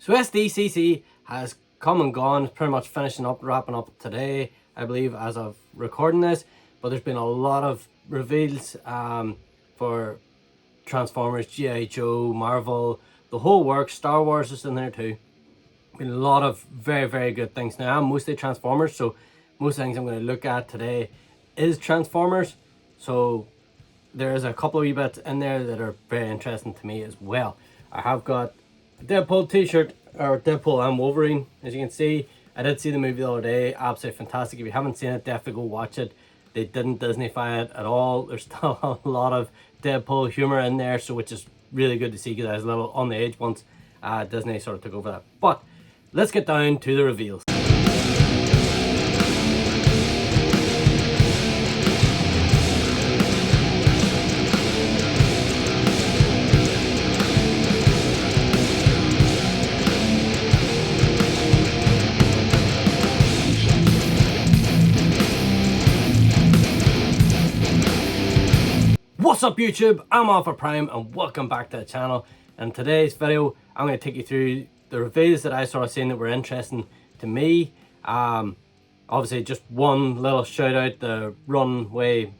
So SDCC has come and gone. It's pretty much finishing up, wrapping up today, I believe, as of recording this. But there's been a lot of reveals for Transformers, G.I. Joe, Marvel, the whole works. Star Wars is in there too. Been a lot of very, very good things. Now, I'm mostly Transformers, so most things I'm going to look at today is Transformers. So there's a couple of wee bits in there that are very interesting to me as well. I have got a Deadpool t-shirt, or Deadpool and Wolverine, as you can see. I did see the movie the other day, absolutely fantastic. If you haven't seen it, definitely go watch it. They didn't Disneyfy it at all. There's still a lot of Deadpool humor in there, so which is really good to see, because I was a little on the edge once Disney sort of took over that. But let's get down to the reveals. What's up YouTube? I'm Alpha Prime and welcome back to the channel. In today's video I'm going to take you through the reveals that I sort of seen that were interesting to me. Obviously just one little shout out, the runway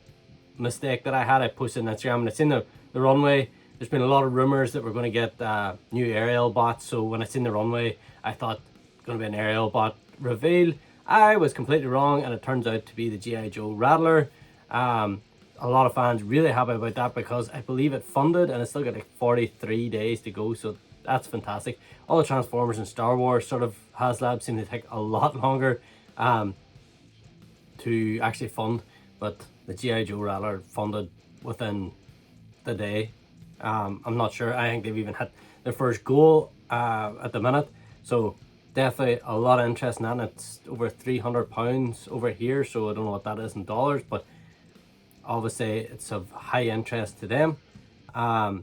mistake that I had. I posted on Instagram and I seen the runway. There's been a lot of rumors that we're going to get new aerial bots, so when I seen the runway I thought it's going to be an aerial bot reveal. I was completely wrong and it turns out to be the G.I. Joe Rattler. A lot of fans really happy about that because I believe it funded and it's still got like 43 days to go, so that's fantastic. All the Transformers and Star Wars sort of HasLab seem to take a lot longer to actually fund, but the G.I. Joe Rattler funded within the day. I'm not sure, I think they've even hit their first goal at the minute, so definitely a lot of interest in that, and it's over £300 over here, so I don't know what that is in dollars, but obviously it's of high interest to them. But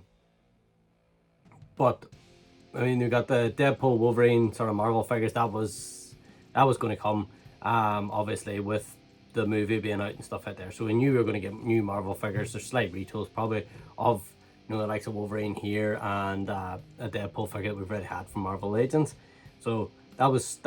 I mean, we got the Deadpool, Wolverine sort of Marvel figures. That was going to come, obviously with the movie being out and stuff out there. So we knew we were going to get new Marvel figures. There's slight retools probably of, you know, the likes of Wolverine here and a Deadpool figure that we've already had from Marvel Legends. So that was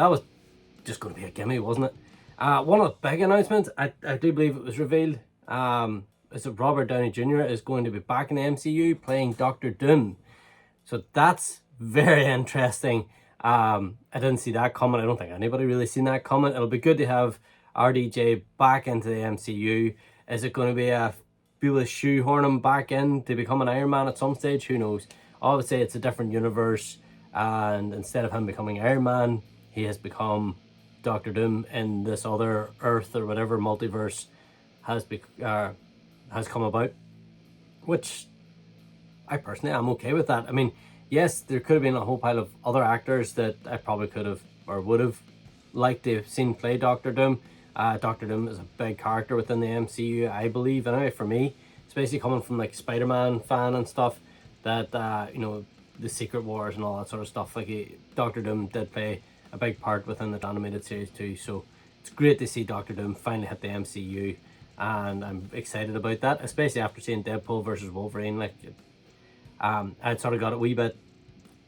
just going to be a gimme, wasn't it? One of the big announcements, I do believe it was revealed, is that Robert Downey Jr. is going to be back in the MCU playing Doctor Doom. So that's very interesting. I didn't see that coming. I don't think anybody really seen that coming. It'll be good to have RDJ back into the MCU. Is it going to be be able to shoehorn him back in to become an Iron Man at some stage? Who knows? Obviously it's a different universe, and instead of him becoming Iron Man, he has become Doctor Doom in this other Earth or whatever multiverse has come about, which I personally am okay with that. I mean, yes, there could have been a whole pile of other actors that I probably could have or would have liked to have seen play Doctor Doom. Doctor Doom is a big character within the MCU, I believe, anyway, for me, especially coming from like Spider-Man fan and stuff, that you know, the Secret Wars and all that sort of stuff. Like Doctor Doom did play a big part within the animated series too, so it's great to see Doctor Doom finally hit the MCU. And I'm excited about that, especially after seeing Deadpool versus Wolverine. Like, I'd sort of got a wee bit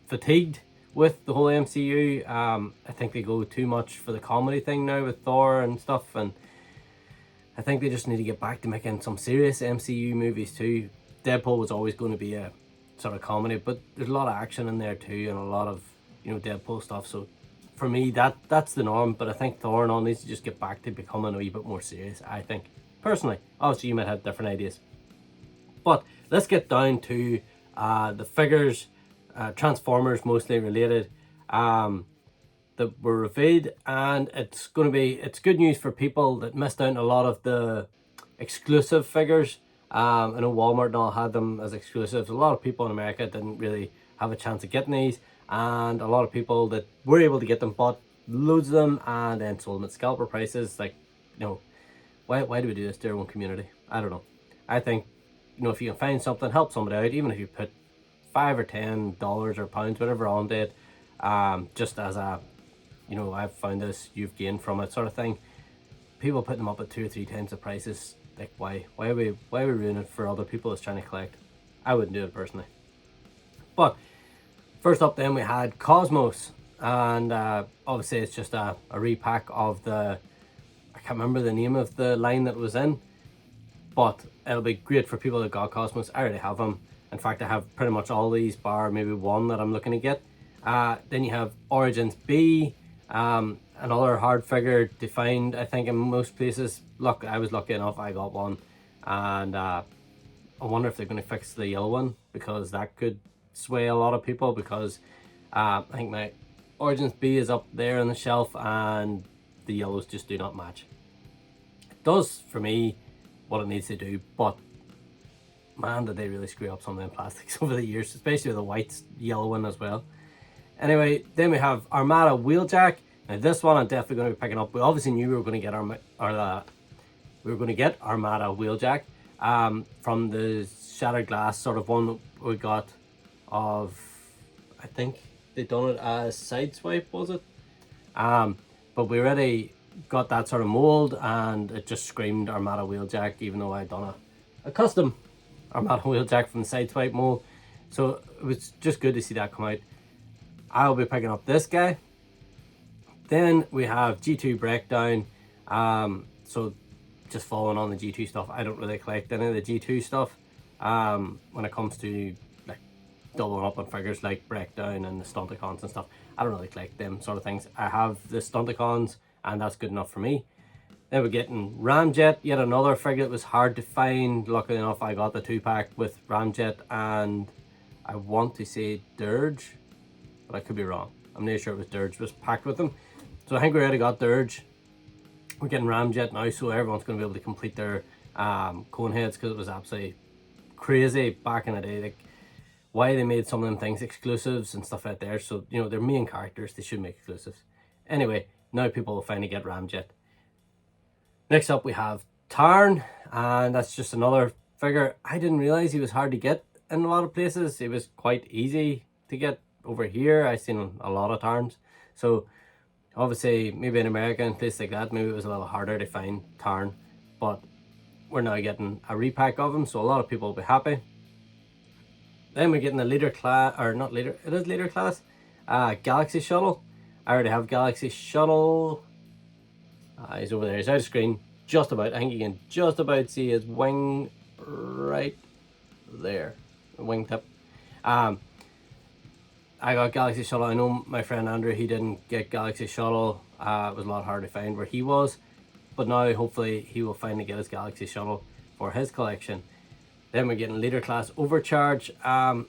fatigued with the whole MCU. I think they go too much for the comedy thing now with Thor and stuff, and I think they just need to get back to making some serious MCU movies too. Deadpool was always going to be a sort of comedy, but there's a lot of action in there too, and a lot of, you know, Deadpool stuff. So for me, that's the norm. But I think Thor and all needs to just get back to becoming a wee bit more serious, I think. Personally, obviously you might have different ideas, but let's get down to the figures, Transformers mostly related, that were revealed, and it's good news for people that missed out on a lot of the exclusive figures. I know Walmart and all had them as exclusives. A lot of people in America didn't really have a chance of getting these, and a lot of people that were able to get them bought loads of them and then sold them at scalper prices. Like, you know, why do we do this to our own community? I don't know. I think, you know, if you can find something, help somebody out, even if you put $5 or $10 or pounds, whatever, on it, just as a, you know, I've found this, you've gained from it sort of thing. People putting them up at 2 or 3 times the prices. Like, why are we ruining it for other people that's trying to collect? I wouldn't do it personally. But first up then we had Cosmos. and obviously it's just a repack of the, I can't remember the name of the line that was in, but it'll be great for people that got Cosmos. I already have them. In fact, I have pretty much all these bar maybe one that I'm looking to get. Then you have Origins B, another hard figure defined, I think, in most places. Look, I was lucky enough, I got one. And I wonder if they're going to fix the yellow one, because that could sway a lot of people, because I think my Origins B is up there on the shelf and the yellows just do not match. It does for me what it needs to do, but man, did they really screw up some of the plastics over the years, especially with the white yellow one as well. Anyway, then we have Armada Wheeljack. Now this one I'm definitely going to be picking up. We obviously knew we were going to get Armada Wheeljack from the Shattered Glass sort of one that we got of, I think they done it as Sideswipe, was it? But we already got that sort of mold, and it just screamed Armada Wheeljack, even though I'd done a custom Armada Wheeljack from the Sideswipe mold. So it was just good to see that come out. I'll be picking up this guy. Then we have G2 Breakdown. So just following on the G2 stuff, I don't really collect any of the G2 stuff. When it comes to like doubling up on figures like Breakdown and the Stunticons and stuff, I don't really collect them sort of things. I have the Stunticons, and that's good enough for me. Then we're getting Ramjet, yet another figure that was hard to find. Luckily enough, I got the 2-pack with Ramjet, and I want to say Dirge, but I could be wrong. I'm not sure it was Dirge was packed with them. So I think we already got Dirge. We're getting Ramjet now, so everyone's going to be able to complete their cone heads, because it was absolutely crazy back in the day, like why they made some of them things exclusives and stuff like there. So, you know, they're main characters, they should make exclusives. Anyway, now people will finally get Ramjet. Next up we have Tarn, and that's just another figure. I didn't realize he was hard to get in a lot of places. It was quite easy to get over here. I've seen a lot of Tarns. So obviously maybe in America and places like that, maybe it was a little harder to find Tarn, but we're now getting a repack of them, so a lot of people will be happy. Then we're getting the leader class, or not leader, it is leader class, Galaxy Shuttle. I already have Galaxy Shuttle. He's over there, he's out of screen, just about. I think you can just about see his wing right there, wingtip. I got Galaxy Shuttle. I know my friend Andrew, he didn't get Galaxy Shuttle. It was a lot harder to find where he was, but now hopefully he will finally get his Galaxy Shuttle for his collection. Then we're getting leader class Overcharge. I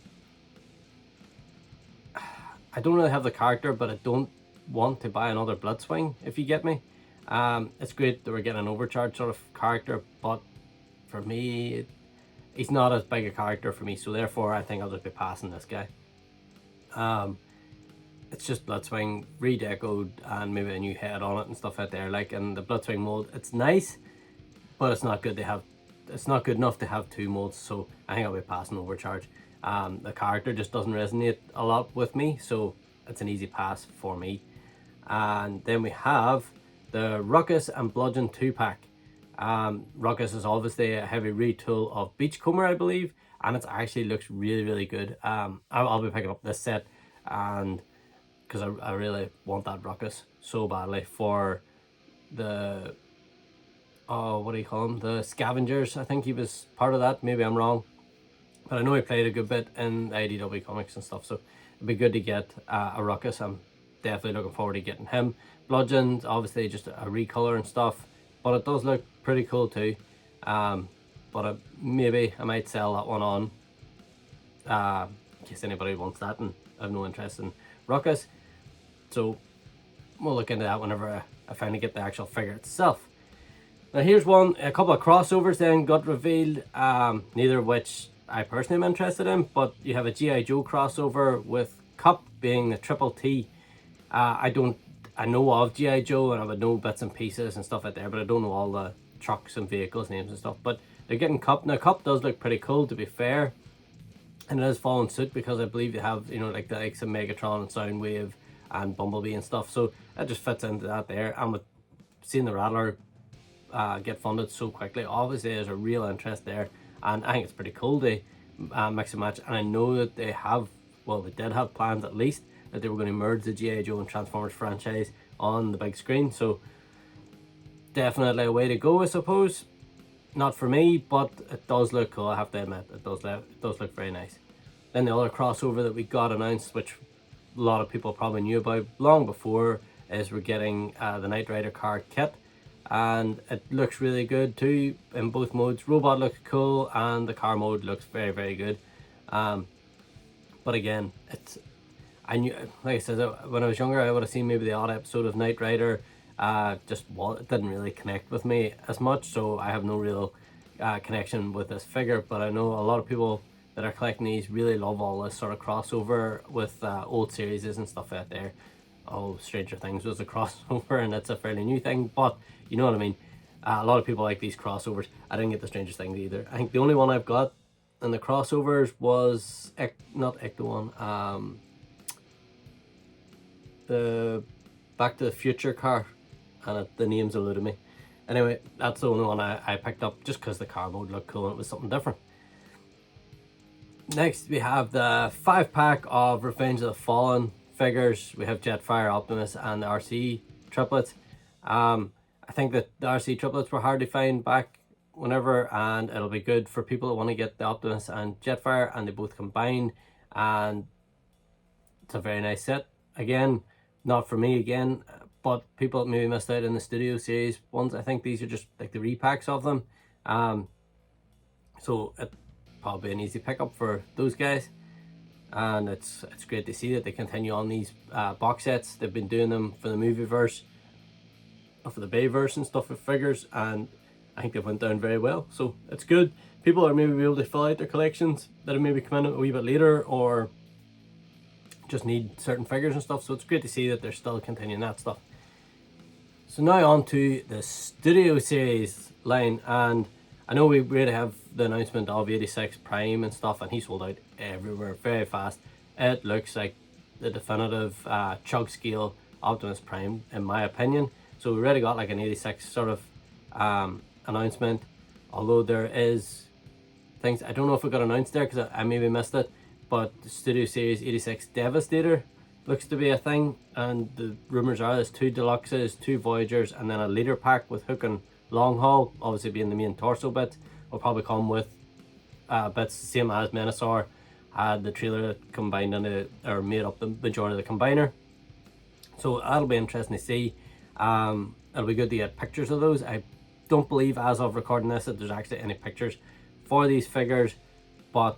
don't really have the character, but I don't want to buy another Bloodswing, if you get me. It's great that we're getting an Overcharge sort of character, but for me, he's not as big a character for me, so therefore I think I'll just be passing this guy. It's just Bloodswing redecoed and maybe a new head on it and stuff out there. Like in the Bloodswing mold, it's nice, but it's not good to have. It's not good enough to have two molds, so I think I'll be passing Overcharge. The character just doesn't resonate a lot with me, so it's an easy pass for me. And then we have the Ruckus and Bludgeon 2-pack. Ruckus is obviously a heavy retool of Beachcomber, I believe, and it actually looks really, really good. I'll be picking up this set, and because I really want that Ruckus so badly for the, oh, what do you call him? The Scavengers. I think he was part of that. Maybe I'm wrong, but I know he played a good bit in IDW comics and stuff, so it'd be good to get a Ruckus. I'm definitely looking forward to getting him. Bludgeon's obviously just a recolor and stuff, but it does look pretty cool too. But maybe I might sell that one on in case anybody wants that, and I have no interest in Ruckus. So we'll look into that whenever I finally get the actual figure itself. Now here's one, a couple of crossovers then got revealed, neither of which I personally am interested in, but you have a G.I. Joe crossover with Cup being the Triple T. I know of G.I. Joe and I would know bits and pieces and stuff like that, but I don't know all the trucks and vehicles names and stuff. But they're getting Cup. Now Cup does look pretty cool, to be fair, and it is following suit because I believe they have, you know, like the likes of Megatron and Soundwave and Bumblebee and stuff, so that just fits into that there. And with seeing the Rattler get funded so quickly, obviously there's a real interest there, and I think it's pretty cool to mix and match. And I know that they have, well, they did have plans at least that they were going to merge the G.I. Joe and Transformers franchise on the big screen. So definitely a way to go, I suppose. Not for me, but it does look cool, I have to admit. It does look very nice. Then the other crossover that we got announced, which a lot of people probably knew about long before, is we're getting the Knight Rider car kit, and it looks really good too in both modes. Robot looks cool and the car mode looks very, very good. But again, I knew, like I said, when I was younger, I would have seen maybe the odd episode of Knight Rider. It didn't really connect with me as much, so I have no real connection with this figure. But I know a lot of people that are collecting these really love all this sort of crossover with old series and stuff out there. Oh, Stranger Things was a crossover, and it's a fairly new thing, but you know what I mean. A lot of people like these crossovers. I didn't get the Stranger Things either. I think the only one I've got in the crossovers was not Ecto one, the Back to the Future car, and the name's eluded me. Anyway, that's the only one I picked up just because the car mode looked cool and it was something different. Next, we have the 5-pack of Revenge of the Fallen figures. We have Jetfire, Optimus, and the RC triplets. I think that the RC triplets were hard to find back whenever, and it'll be good for people that want to get the Optimus and Jetfire, and they both combined, and it's a very nice set. Again, not for me again, but people maybe missed out in the Studio Series ones. I think these are just like the repacks of them. So it probably an easy pickup for those guys, and it's great to see that they continue on these box sets. They've been doing them for the movieverse, for the Bayverse and stuff with figures, and I think they went down very well, so it's good. People are maybe able to fill out their collections that have maybe come in a wee bit later, or just need certain figures and stuff, so it's great to see that they're still continuing that stuff. So now on to the Studio Series line, and I know we really have the announcement of 86 Prime and stuff, and he sold out everywhere very fast. It looks like the definitive chug scale Optimus Prime, in my opinion. So we already got like an 86 sort of announcement, although there is things, I don't know if it got announced there because I maybe missed it, but the Studio Series 86 Devastator looks to be a thing, and the rumors are there's 2 Deluxes, 2 Voyagers, and then a leader pack with Hook and Long Haul, obviously being the main torso bit. Will probably come with bits same as Menasor had the trailer that combined into, or made up the majority of the combiner. So that'll be interesting to see. It'll be good to get pictures of those. I don't believe as of recording this that there's actually any pictures for these figures, but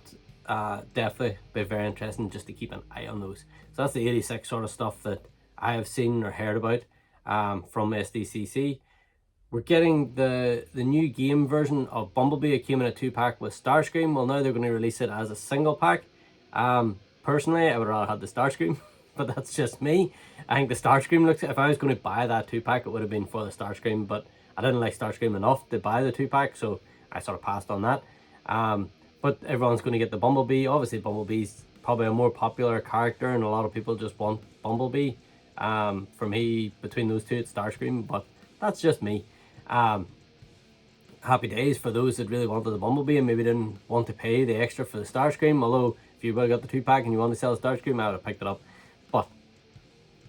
definitely be very interesting just to keep an eye on those. So that's the 86 sort of stuff that I have seen or heard about from SDCC. We're getting the new game version of Bumblebee. It came in a 2-pack with Starscream. Well, now they're going to release it as a single pack. Personally, I would rather have the Starscream, but that's just me. I think the Starscream looks, if I was going to buy that 2-pack, it would have been for the Starscream, but I didn't like Starscream enough to buy the 2-pack, so I sort of passed on that. But everyone's going to get the Bumblebee. Obviously, Bumblebee's probably a more popular character, and a lot of people just want Bumblebee. For me, between those two, it's Starscream, but that's just me. Happy days for those that really wanted the Bumblebee and maybe didn't want to pay the extra for the Starscream, although if you would have got the 2-pack and you want to sell the Starscream, I would have picked it up, but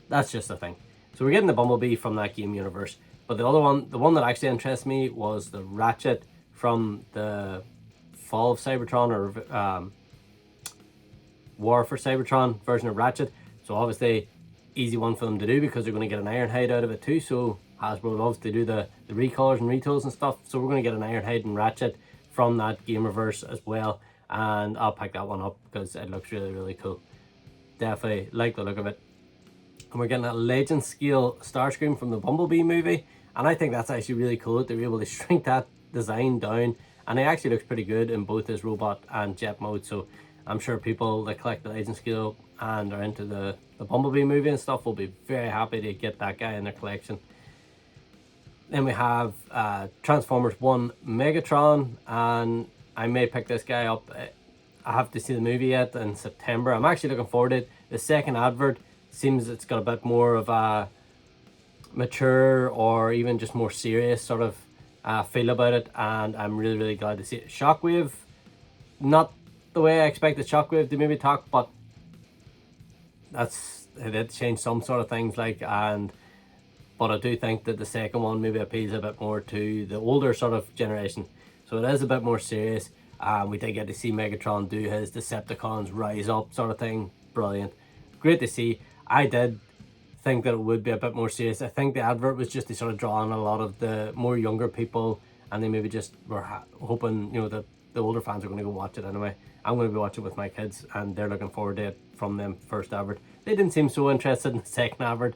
that's just the thing. So we're getting the Bumblebee from that game universe, but the other one, the one that actually interests me, was the Ratchet from the Fall of Cybertron, or War for Cybertron version of Ratchet. So obviously easy one for them to do because they're going to get an Ironhide out of it too, so Hasbro loves to do the recolors and retools and stuff, so we're going to get an Ironhide and Ratchet from that Gamerverse as well, and I'll pick that one up because it looks really, really cool. Definitely like the look of it. And we're getting a Legend scale Starscream from the Bumblebee movie, and I think that's actually really cool that they were able to shrink that design down, and it actually looks pretty good in both his robot and jet mode, so I'm sure people that collect the Legend scale and are into the Bumblebee movie and stuff will be very happy to get that guy in their collection. Then we have Transformers 1 Megatron, and I may pick this guy up. I have to see the movie yet in September. I'm actually looking forward to it. The second advert seems it's got a bit more of a mature or even just more serious sort of feel about it, and I'm really, really glad to see it. Shockwave, not the way I expected Shockwave to maybe talk, but that's they did change some sort of things, like, but I do think that the second one maybe appeals a bit more to the older sort of generation. So it is a bit more serious. We did get to see Megatron do his Decepticons rise up sort of thing. Brilliant. Great to see. I did think that it would be a bit more serious. I think the advert was just to sort of draw on a lot of the more younger people, and they maybe just were hoping, you know, that the older fans are going to go watch it anyway. I'm going to be watching it with my kids, and they're looking forward to it from them first advert. They didn't seem so interested in the second advert.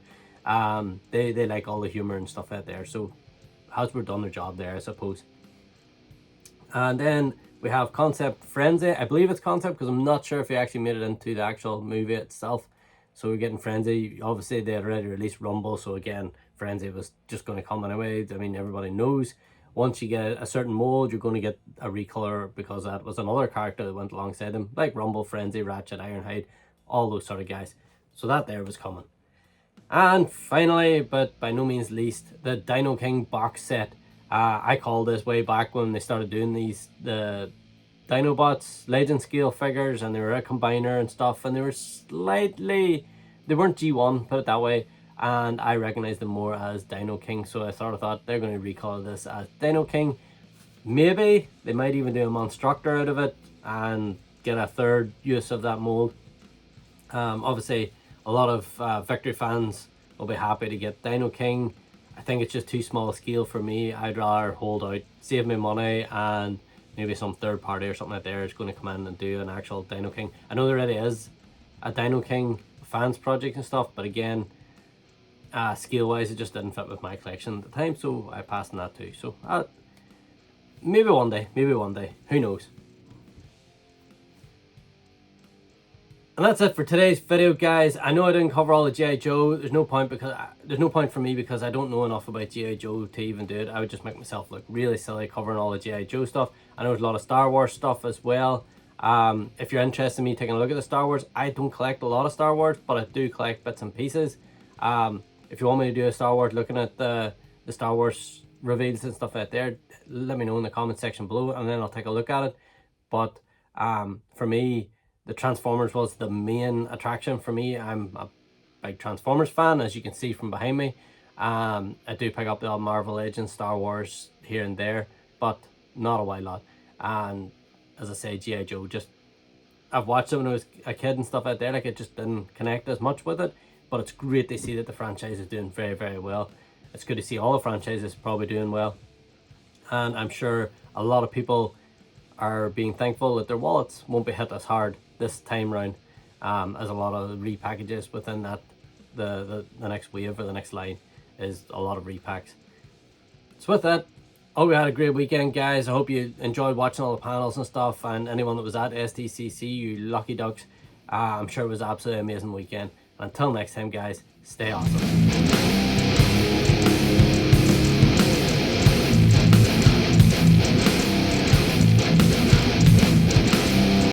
They like all the humor and stuff out there, so Hasbro done their job there, I suppose. And then we have Concept Frenzy. I believe it's Concept because I'm not sure if he actually made it into the actual movie itself. So we're getting Frenzy. Obviously they had already released Rumble, so again, Frenzy was just going to come anyway. I mean, everybody knows once you get a certain mold, you're going to get a recolor, because that was another character that went alongside him, like Rumble, Frenzy, Ratchet, Ironhide, all those sort of guys. So that there was coming. And finally, but by no means least, the Dino King box set. I called this way back when they started doing the Dinobots Legend scale figures, and they were a combiner and stuff, and they were they weren't G1, put it that way, and I recognized them more as Dino King, so I thought they're going to recolor this as Dino King. Maybe they might even do a Monstructor out of it and get a third use of that mold. Obviously a lot of Victory fans will be happy to get Dino King. I think it's just too small a scale for me. I'd rather hold out, save me money, and maybe some third party or something like that is going to come in and do an actual Dino King. I know there already is a Dino King fans project and stuff, but again, scale wise it just didn't fit with my collection at the time, so I passed on that too. So maybe one day, who knows. And that's it for today's video, guys. I know I didn't cover all the G.I. Joe. There's no point for me because I don't know enough about G.I. Joe to even do it. I would just make myself look really silly covering all the G.I. Joe stuff. I know there's a lot of Star Wars stuff as well. If you're interested in me taking a look at the Star Wars, I don't collect a lot of Star Wars, but I do collect bits and pieces. If you want me to do a Star Wars looking at the Star Wars reveals and stuff out there, let me know in the comment section below, and then I'll take a look at it. But for me, the Transformers was the main attraction for me. I'm a big Transformers fan, as you can see from behind me. I do pick up the odd Marvel Legends, Star Wars here and there, but not a wide lot. And as I say, G.I. Joe, I've watched it when I was a kid and stuff out there, like it just didn't connect as much with it. But it's great to see that the franchise is doing very, very well. It's good to see all the franchises probably doing well. And I'm sure a lot of people are being thankful that their wallets won't be hit as hard this time round, as a lot of repackages within that the next wave or the next line is a lot of repacks. So with that, I hope you had a great weekend, guys. I hope you enjoyed watching all the panels and stuff, and anyone that was at SDCC, you lucky ducks, I'm sure it was an absolutely amazing weekend. Until next time, guys, stay awesome.